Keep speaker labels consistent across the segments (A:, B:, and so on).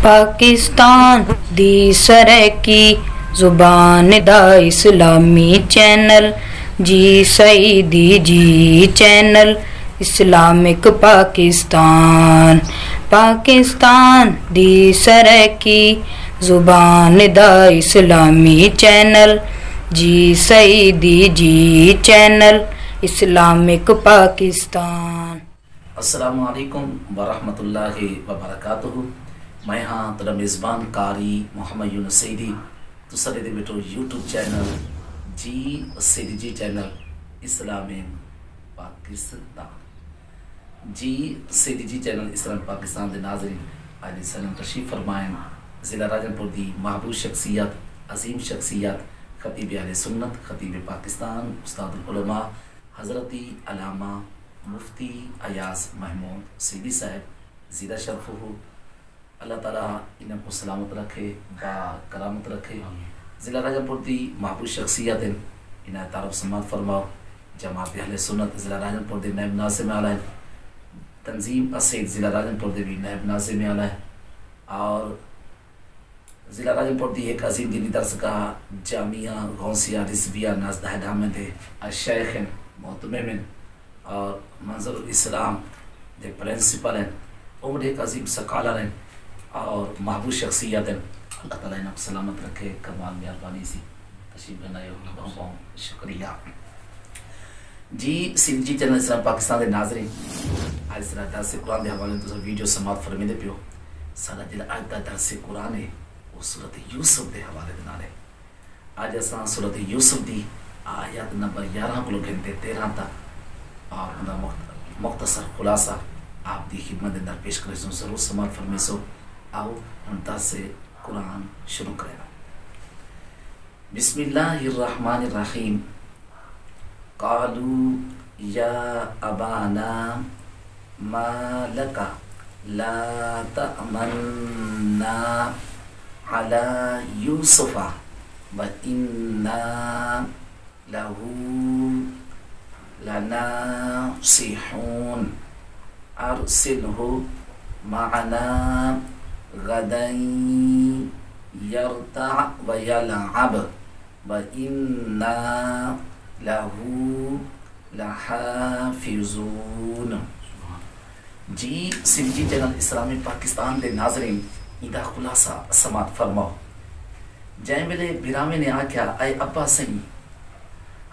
A: پاکستان دی سرکی زبان دا اسلامی چینل جی سعیدی جی channel Islamic Pakistan دی سرکی زبان دا اسلامی چینل جی سعیدی جی چینل اسلامک پاکستان۔
B: السلام علیکم ورحمۃ اللہ وبرکاتہ۔ میں ہاں تیرا میزبان قاری محمد یونس سعیدی تو سارے دے بیٹھو یوٹیوب چینل جی سعیدی جی چینل اسلام پاکستان جی سعیدی جی چینل اسلام پاکستان دے ناظرین علی سلام تشریف فرمائیں ضلع راجن پور دی محبوب شخصیت عظیم شخصیت خطیب اہل سنت خطیب پاکستان استاد العلماء حضرت علامہ مفتی ایاز محمود سعیدی صاحب زیدہ شرف ہو، اللہ تعالیٰ انہیں کو سلامت رکھے با کرامت رکھے۔ ضلع راجن پور دی محبوب شخصیت انہیں تعارف سماعت فرماؤ۔ جماعت اہل سنت ضلع راجن پور دی نائب ناظم اعلیٰ تنظیم اسید ضلع راجن پور دی بھی نائب ناظم اعلیٰ اور ضلع راجن پور دی ایک عظیم دینی درسگاہ جامعہ غوثیہ رضویہ نازدہ ڈھامے دے الشیخ محتمم اور منظر الاسلام دے پرنسپل ہیں، عمر ایک عظیم سکالر ہیں اور محبوب شخصیت ہیں۔ اللہ تعالیٰ انہیں سلامت رکھے، کمال مہربانی سی تشریف بنائے بہت بہت شکریہ۔ جی سعیدی جی چینل اسلام پاکستان دے ناظرین، آج سارا درس قرآن دے حوالے تو ویڈیو سماعت فرمے دے پیو۔ سارا جڑا آج دا درس قرآن ہے وہ سورۃ یوسف دے حوالے دے نال ہے۔ آج اساں سورۃ یوسف دی آیات نمبر 11 کو گھنٹے 13 تک اور ان مختصر خلاصہ آپ دی خدمت اندر پیش کرے سو، ضرور سماعت فرمے سو۔ آؤ ہم درس قرآن شروع کریں۔ بسم اللہ الرحمن الرحیم۔ قالوا یا ابانا ما لک لا تأمنا علی یوسف وإنا له لناصحون ارسلہ معنا غدا یرتع ویلعب وإنا له لحافظون۔ جی سعیدی جی چینل اسلامی پاکستان دے ناظرین ایدہ خلاصہ سماعت فرماؤ۔ جائیں ملے بیرامے نے آکھیا اے ابا سہی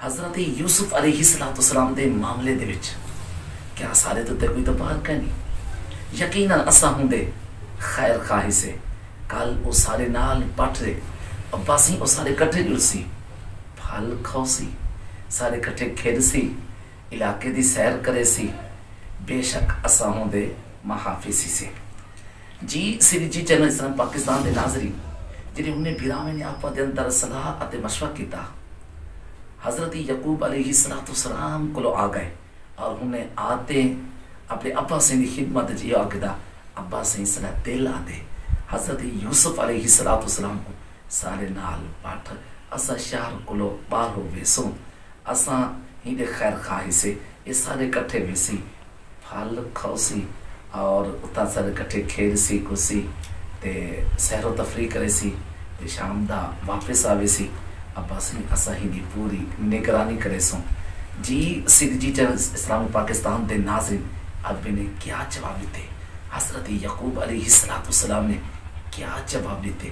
B: حضرت یوسف علیہ السلام دے معاملے دے وچ کیا سارے تو تے کوئی تو بات کہنی؟ یقیناً اساں ہوں دے خیر خواہی سے کل او سارے نال پٹ رہے ابا سی او سارے کٹھے جڑ سی پھل کھو سی سارے کٹھے کھیل سی علاقے دی سیر کرے سی، بے شک اساں ہوں دے محافظی سے۔ جی سعیدی جی چینل اسلام پاکستان دے ناظرین جنہیں انہیں بیرامے نے آپا دے اندر صلاح اتے مشورہ کیتا، حضرت یعقوب علیہ السلام کو لو آ گئے اور انہیں آتے اپنے ابا سے دی خدمت جی آگدہ ابا سے صلاح دل آدے حضرت یوسف علیہ السلام کو سارے نال پاٹھ اسا شہر کو لو پار ہو ویسوں اسا ہی دے خیر خواہی سے یہ سارے کٹھے ویسی پھل کھاؤ سی اور اتنا سارے کٹھے کھیل سی کسی تے سیر و تفریح کرے سی تے شام دا واپس آوے سی ابا سی اسا ہی دی پوری نگرانی کرے سوں۔ جی سعیدی جی چینل اسلامی پاکستان دے ناظرین اب نے کیا جواب دیتے، حضرت یعقوب علیہ السلام نے کیا جواب دیتے،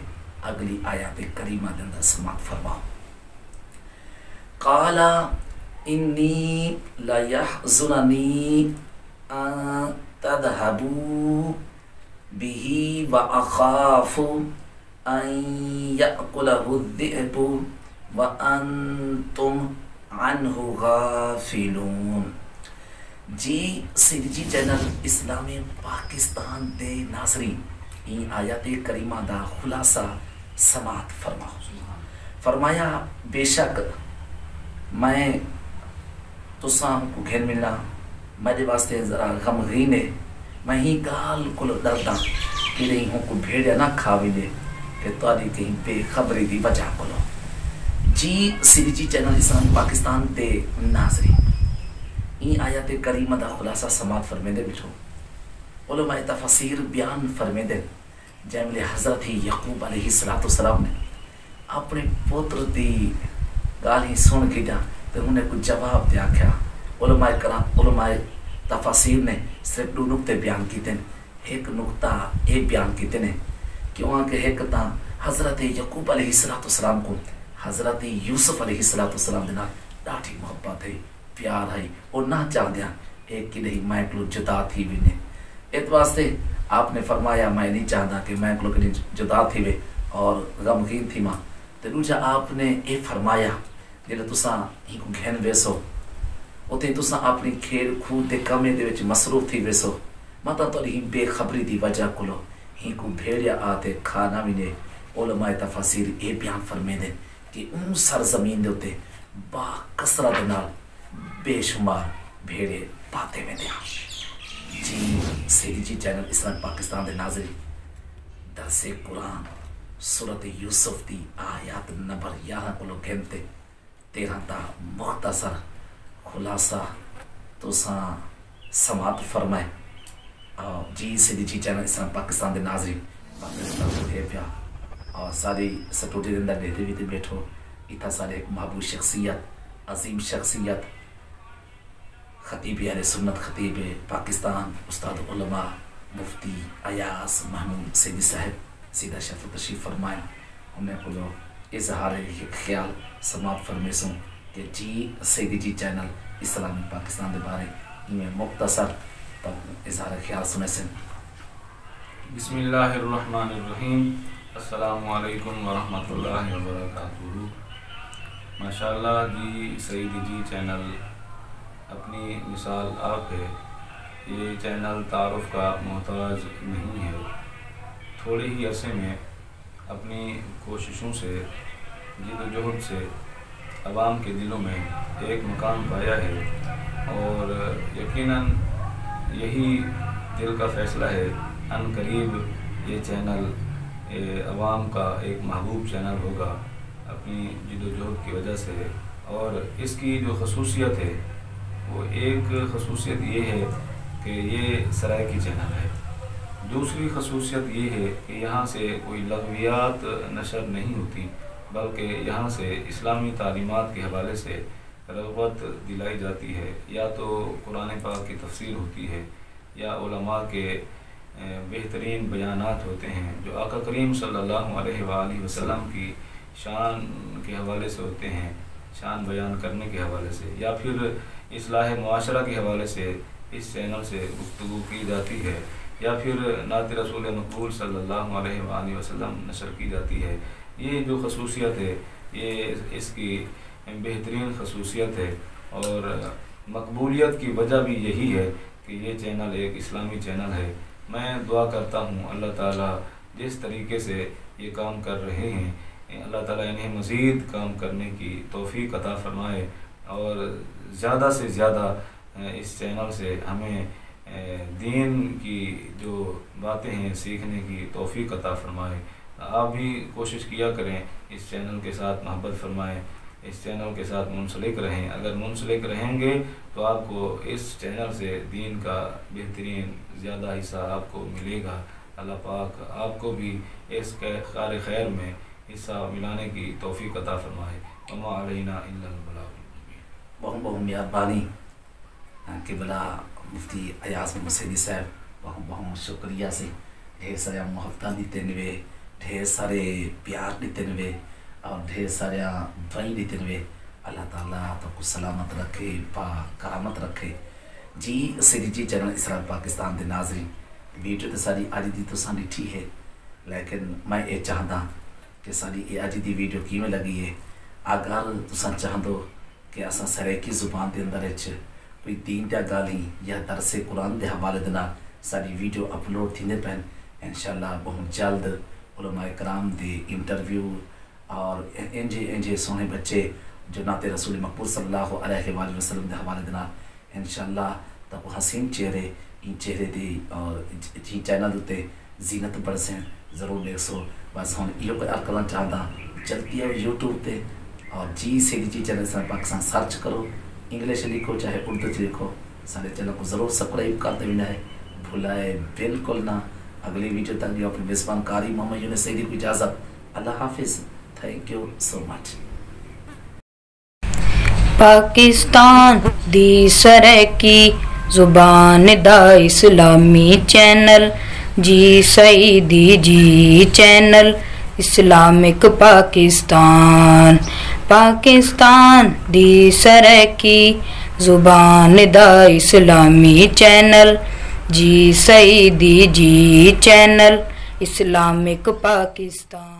B: اگلی آیات کریمہ دے اندر سماعت فرماؤ۔ قال انی لیحزننی ان تذهبوا به واخاف ان یأکلہ الذئب وانتم عنہ غافلون۔ جی سعیدی جی چینل اسلامی پاکستان دے ناظرین این آیات کریمہ دا خلاصہ سماعت فرماؤ۔ فرمایا بے شک میں تساں کو گھر ملنا میرے واسطے ذرا غمگین ہے، میں ہی گال کو ڈردا کہ رہی ہوں کو بھیڑیا نہ کھاوی لے کہ تاری کہیں بے خبری دی وجہ کو لو۔ جی سعیدی جی چینل اسلام پاکستان دے ناظرین این آیات کریمہ دا خلاصہ سماعت فرمے دے بٹھو۔ علماء تفسیر بیان فرمے دے جیملے حضرت یعقوب علیہ السلام نے اپنے پوتر دی گال ہی سن کے جا تو انہیں کچھ جواب دیا کیا علماء تفاسیر نے صرف 2 نقطے بیان کیتے ہیں. ایک نقطہ یہ بیان کیتے ہیں کہ ایک تا حضرت یعقوب علیہ السلام کو حضرت یوسف علیہ السلام دینا ڈاٹھی محبت ہے پیار ہے اور نہ چاہ دیا ایک کی نہیں میں کو جدا تھی بھی نے اس واسطے آپ نے فرمایا میں نہیں چاہتا کہ میں کو جدا تھی وے اور غمگین تھی ماں. تو دوجا آپ نے یہ فرمایا جلے تساں ہی کو گھن ویسو اتنے تساں اپنی کھیل کود کے کمے دے وچ مصروف تھی ویسو متا تو ہی بے خبری دی وجہ کولو ہی کو بھیڑیا آتے کھانا بھی نے. علماء تفاسیر یہ بیان فرمے دے کہ ان سرزمین دے ہوتے با کثرت نال بے شمار بھیڑے پاتے میں دیا. جی سیدی جی چینل اسلام پاکستان دے ناظرین درس قرآن سورت یوسف دی آیات نمبر 11 کو گھنتے 13 تا مختصر خلاصہ تو سماعت فرمائے. جی سیدی جی چینل اسلام پاکستان دے ناظرین پاکستان کو دے پیا اور ساری سٹوڈی دے اندر دیتے بھی تے بیٹھو اتنا سارے محبوب شخصیت عظیم شخصیت خطیب اہل سنت خطیب پاکستان استاد علماء مفتی ایاز محمود سیدی صاحب سیدھا شرف تشریف فرمائیں. انہیں کو اظہار خیال سماعت فرمیسوں کہ جی سیدی جی چینل اسلامی پاکستان دے بارے میں مختصر تب اظہار خیال سنے سن.
C: بسم اللہ الرحمن الرحیم. السلام علیکم ورحمۃ اللہ وبرکاتہ. ماشاءاللہ جی سیدی جی چینل اپنی مثال آپ ہے. یہ چینل تعارف کا محتاج نہیں ہے. تھوڑے ہی عرصے میں اپنی کوششوں سے جد و جہد سے عوام کے دلوں میں ایک مقام پایا ہے اور یقیناً یہی دل کا فیصلہ ہے ان قریب یہ چینل عوام کا ایک محبوب چینل ہوگا اپنی جد و جہد کی وجہ سے. اور اس کی جو خصوصیت ہے وہ ایک خصوصیت یہ ہے کہ یہ سرائکی چینل ہے. دوسری خصوصیت یہ ہے کہ یہاں سے کوئی لغویات نشر نہیں ہوتی بلکہ یہاں سے اسلامی تعلیمات کے حوالے سے رغبت دلائی جاتی ہے. یا تو قرآن پاک کی تفسیر ہوتی ہے یا علماء کے بہترین بیانات ہوتے ہیں جو آقا کریم صلی اللہ علیہ وآلہ وسلم کی شان کے حوالے سے ہوتے ہیں, شان بیان کرنے کے حوالے سے, یا پھر اصلاح معاشرہ کے حوالے سے اس چینل سے گفتگو کی جاتی ہے, یا پھر نعت رسول مقبول صلی اللہ علیہ وآلہ وسلم نشر کی جاتی ہے. یہ جو خصوصیت ہے یہ اس کی بہترین خصوصیت ہے اور مقبولیت کی وجہ بھی یہی ہے کہ یہ چینل ایک اسلامی چینل ہے. میں دعا کرتا ہوں اللہ تعالیٰ جس طریقے سے یہ کام کر رہے ہیں اللہ تعالیٰ انہیں مزید کام کرنے کی توفیق عطا فرمائے اور زیادہ سے زیادہ اس چینل سے ہمیں دین کی جو باتیں ہیں سیکھنے کی توفیق عطا فرمائے. آپ بھی کوشش کیا کریں اس چینل کے ساتھ محبت فرمائیں, اس چینل کے ساتھ منسلک رہیں. اگر منسلک رہیں گے تو آپ کو اس چینل سے دین کا بہترین زیادہ حصہ آپ کو ملے گا. اللہ پاک آپ کو بھی اس کار خیر میں حصہ ملانے کی توفیق عطا فرمائے. وما علینا الا البلاغ المبین.
B: بہت بہت مہربانی کہ بلا مفتی ایاز مسیدی صاحب بہت بہت شکریہ سے ڈھیر سارے محبت دیتے نوے, ڈھیر سارے پیار دیتے نوے اور ڈھیر سارے دعائیں دیتے ہوئے. اللہ تعالیٰ تو کو سلامت رکھے پاک کرامت رکھے. جی سیدی جی چینل اسلام پاکستان دے ناظرین ویڈیو تو ساری اج دی تو ساری ٹھی ہے لیکن میں یہ چاہتا کہ ساری یہ اج دی ویڈیو کیویں لگی ہے. اگر تساں چاہدو کہ اساں سرائکی زبان دے اندر کوئی دین دیا گالی یا درس قرآن دے حوالے دے نال ساری ویڈیو اپلوڈ تھیندے پین. انشاءاللہ بہت جلد علماء کرام دے انٹرویو اور انجے سونے بچے جو نعت رسول مقبول صلی اللہ علیہ وآلہ وسلم دے حوالے دینا انشاءاللہ تب حسین چہرے ان چہرے دی اور جی چینل دوتے زینت بڑھ سے ضرور لے سو. بس ہوں یہ کوئی ارکلن چاہتا جلدی ہے یوٹیوب تے اور جی سیدی جی چینل اسلام پاکستان سرچ کرو, انگلش لکھو چاہے اردو چ لکھو, سارے چینل کو ضرور سبسکرائب کرتے بھی نہ ہے بھلائے بالکل نہ. اگلی ویڈیو تک جو اپنے میزبان قاری محمد یونس سعیدی کو اجازت. اللہ حافظ. تھینک یو سو مچ.
A: پاکستان دی سرکی زبان دا اسلامی چینل جی سعیدی جی چینل اسلامک پاکستان. پاکستان دی سرکی زبان دا اسلامی چینل جی سعیدی جی چینل اسلامک پاکستان.